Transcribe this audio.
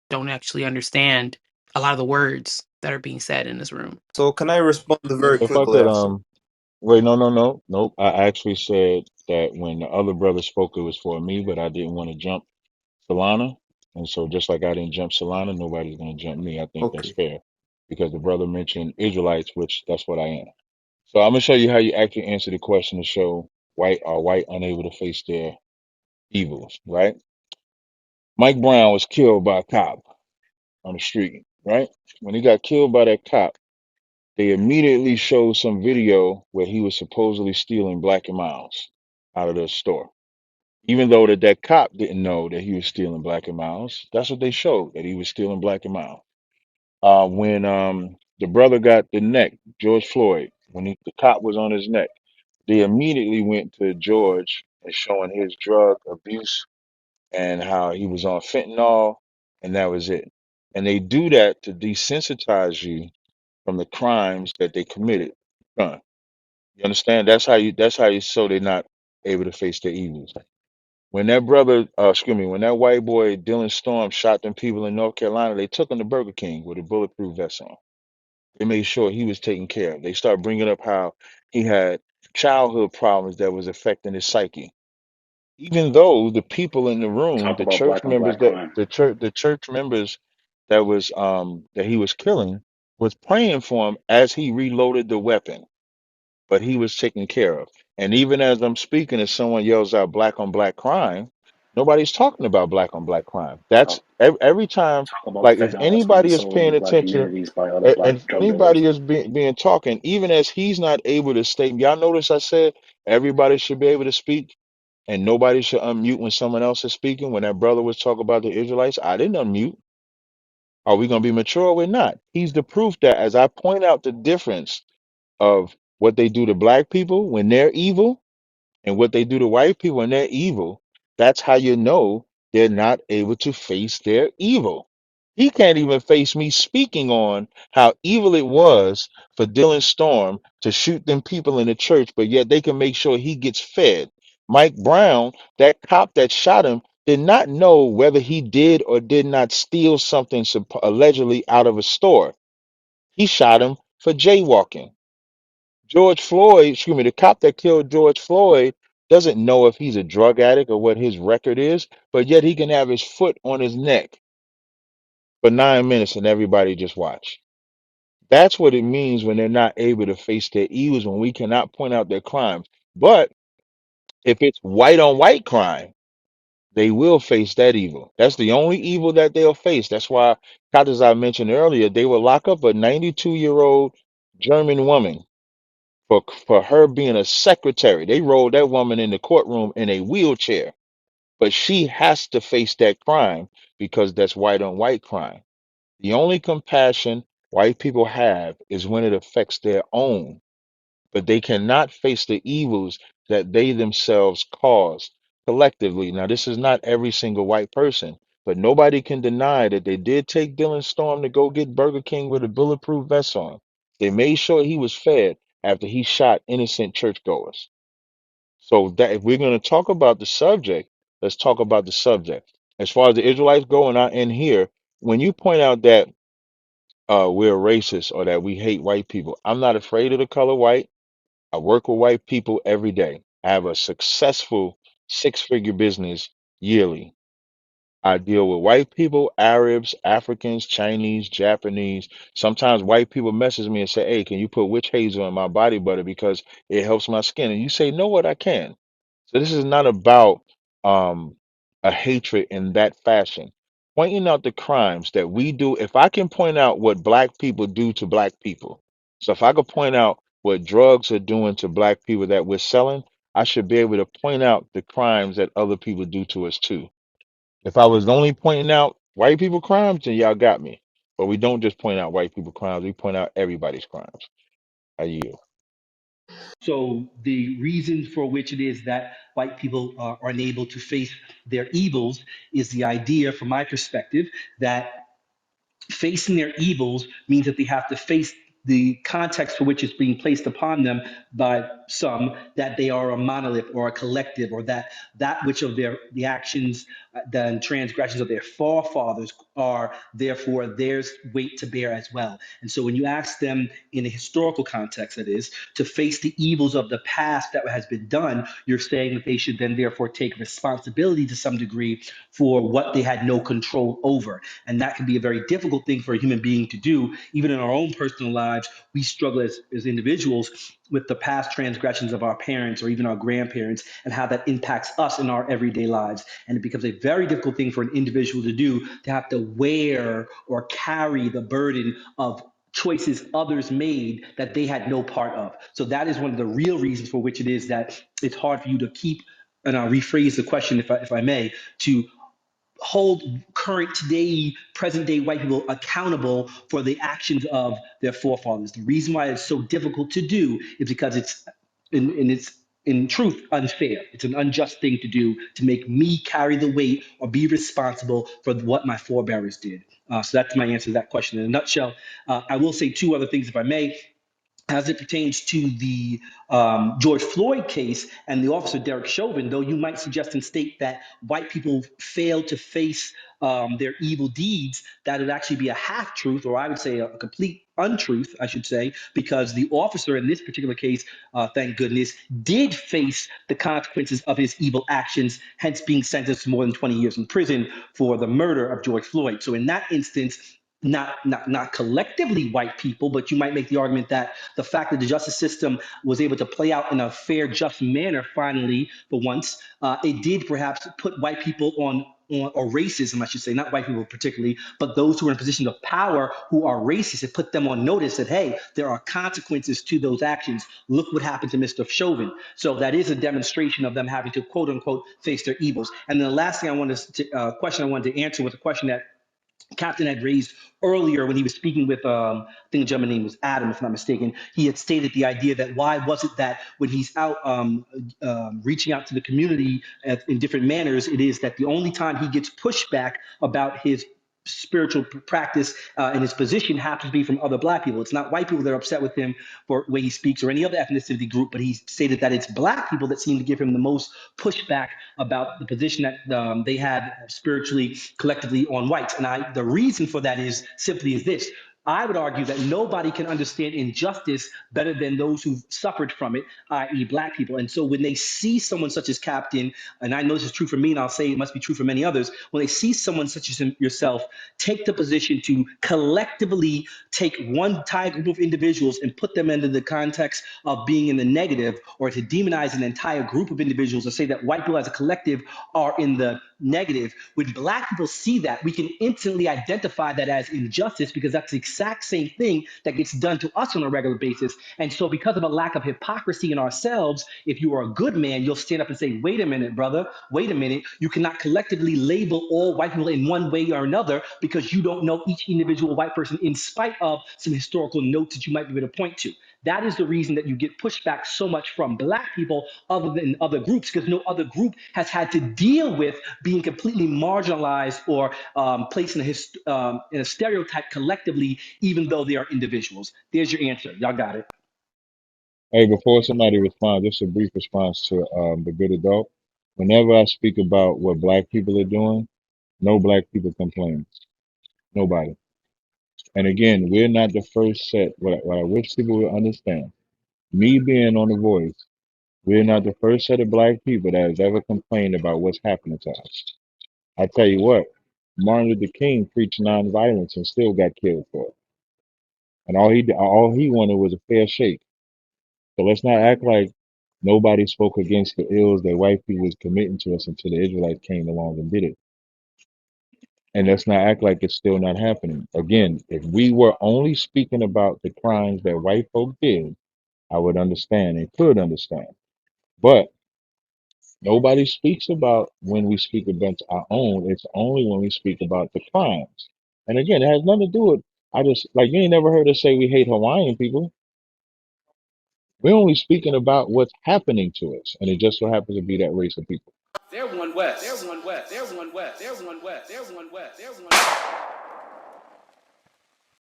don't actually understand a lot of the words that are being said in this room. So can I respond very If I quickly could, also? wait, no, no, no, nope. I actually said that when the other brother spoke, it was for me, but I didn't want to jump Solana. And so just like I didn't jump Solana, nobody's going to jump me. I think that's Okay. fair because the brother mentioned Israelites, which that's what I am. So I'm going to show you how you actually answer the question to show white unable to face their evils, right? Mike Brown was killed by a cop on the street, right? When he got killed by that cop, they immediately showed some video where he was supposedly stealing Black and Miles out of the store. Even though that cop didn't know that he was stealing Black and Miles, that's what they showed, that he was stealing Black and Miles. When the brother got the neck, George Floyd, when the cop was on his neck, they immediately went to George and showing his drug abuse and how he was on fentanyl, and that was it. And they do that to desensitize you from the crimes that they committed. You understand? That's how you so they're not able to face their evils. When that brother, excuse me, when that white boy Dylan Storm shot them people in North Carolina, they took him to Burger King with a bulletproof vest on. They made sure he was taken care of. They started bringing up how he had childhood problems that was affecting his psyche. Even though the people in the room, Talk about black on black crime. the church members that he was killing was praying for him as he reloaded the weapon, but he was taken care of. And even as I'm speaking, if someone yells out black on black crime, nobody's talking about black on black crime. That's Talk, every time, talk about like if fentanyl being anybody is sold in paying black attention communities by other and black if drug dealers. anybody is being talking, even as he's not able to state, y'all notice I said everybody should be able to speak and nobody should unmute when someone else is speaking. When that brother was talking about the Israelites, I didn't unmute. Are we going to be mature? We're not. He's the proof that as I point out the difference of what they do to black people when they're evil and what they do to white people when they're evil, that's how you know they're not able to face their evil. He can't even face me speaking on how evil it was for Dylan Storm to shoot them people in the church, but yet they can make sure he gets fed. Mike Brown, that cop that shot him, did not know whether he did or did not steal something allegedly out of a store. He shot him for jaywalking. George Floyd, excuse me, the cop that killed George Floyd doesn't know if he's a drug addict or what his record is, but yet he can have his foot on his neck for 9 minutes and everybody just watch. That's what it means when they're not able to face their evils, when we cannot point out their crimes. But if it's white on white crime, they will face that evil. That's the only evil that they'll face. That's why, as I mentioned earlier, they will lock up a 92-year-old German woman for her being a secretary. They rolled that woman in the courtroom in a wheelchair, but she has to face that crime because that's white on white crime. The only compassion white people have is when it affects their own, but they cannot face the evils that they themselves cause collectively. Now, this is not every single white person, but nobody can deny that they did take Dylan Storm to go get Burger King with a bulletproof vest on. They made sure he was fed after he shot innocent churchgoers. So that if we're going to talk about the subject, let's talk about the subject. As far as the Israelites go, and I end here, when you point out that we're racist or that we hate white people, I'm not afraid of the color white. I work with white people every day. I have a successful 6-figure business yearly. I deal with white people, Arabs, Africans, Chinese, Japanese. Sometimes white people message me and say, "Hey, can you put witch hazel in my body butter because it helps my skin?" And you say, "No, what I can." So this is not about um, a hatred in that fashion. Pointing out the crimes that we do. If I can point out what black people do to black people, so if I could point out what drugs are doing to black people that we're selling, I should be able to point out the crimes that other people do to us too. If I was only pointing out white people crimes, then y'all got me. But we don't just point out white people crimes; we point out everybody's crimes. I yield. So the reason for which it is that white people are unable to face their evils is the idea, from my perspective, that facing their evils means that they have to face the context for which it's being placed upon them by some, that they are a monolith or a collective, or that which of their the actions and transgressions of their forefathers are therefore there's weight to bear as well. And so when you ask them in a historical context, that is, to face the evils of the past that has been done, you're saying that they should then therefore take responsibility to some degree for what they had no control over. And that can be a very difficult thing for a human being to do. Even in our own personal lives, we struggle as individuals with the past transgressions of our parents or even our grandparents and how that impacts us in our everyday lives. And it becomes a very difficult thing for an individual to do, to have to wear or carry the burden of choices others made that they had no part of. So that is one of the real reasons for which it is that it's hard for you to keep, and I'll rephrase the question if I may, to hold current today, present day white people accountable for the actions of their forefathers. The reason why it's so difficult to do is because it's in truth unfair. It's an unjust thing to do to make me carry the weight or be responsible for what my forebears did. So that's my answer to that question in a nutshell. I will say two other things, if I may, as it pertains to the George Floyd case and the officer Derek Chauvin, though you might suggest and state that white people failed to face their evil deeds, that would actually be a half truth, or I would say a complete untruth, I should say, because the officer in this particular case, thank goodness, did face the consequences of his evil actions, hence being sentenced to more than 20 years in prison for the murder of George Floyd. So in that instance, not collectively white people, but you might make the argument that the fact that the justice system was able to play out in a fair, just manner, finally, for once, it did perhaps put white people on or racism, I should say, not white people particularly, but those who are in positions of power who are racist, it put them on notice that, hey, there are consequences to those actions. Look what happened to Mr. Chauvin. So that is a demonstration of them having to, quote unquote, face their evils. And then the last thing I wanted to, question I wanted to answer was a question that Captain had raised earlier when he was speaking with, I think the gentleman name was Adam, if I'm not mistaken. He had stated the idea that why was it that when he's out reaching out to the community in different manners, it is that the only time he gets pushback about his spiritual practice and his position happens to be from other black people. It's not white people that are upset with him for the way he speaks or any other ethnicity group, but he stated that it's black people that seem to give him the most pushback about the position that they had spiritually, collectively on whites. And the reason for that is simply is this. I would argue that nobody can understand injustice better than those who've suffered from it, i.e., black people. And so when they see someone such as Captain, and I know this is true for me, and I'll say it must be true for many others, when they see someone such as yourself take the position to collectively take one entire group of individuals and put them into the context of being in the negative, or to demonize an entire group of individuals and say that white people as a collective are in the negative. When black people see that, we can instantly identify that as injustice because that's the exact same thing that gets done to us on a regular basis. And so because of a lack of hypocrisy in ourselves, if you are a good man, you'll stand up and say, wait a minute, brother, wait a minute. You cannot collectively label all white people in one way or another because you don't know each individual white person in spite of some historical notes that you might be able to point to. That is the reason that you get pushback so much from black people other than other groups, because no other group has had to deal with being completely marginalized or placed in a stereotype collectively, even though they are individuals. There's your answer. Y'all got it. Hey, before somebody responds, just a brief response to the good adult. Whenever I speak about what black people are doing, no black people complain. Nobody. And again, we're not the first set. What I wish people would understand, me being on the voice, we're not the first set of black people that has ever complained about what's happening to us. I tell you what, Martin Luther King preached nonviolence and still got killed for it. And all he wanted was a fair shake. So let's not act like nobody spoke against the ills that white people was committing to us until the Israelites came along and did it. And let's not act like it's still not happening. Again, if we were only speaking about the crimes that white folk did, I would understand and could understand. But nobody speaks about when we speak against our own. It's only when we speak about the crimes. And again, it has nothing to do with, I just, like, you ain't never heard us say we hate Hawaiian people. We're only speaking about what's happening to us. And it just so happens to be that race of people. They're one West.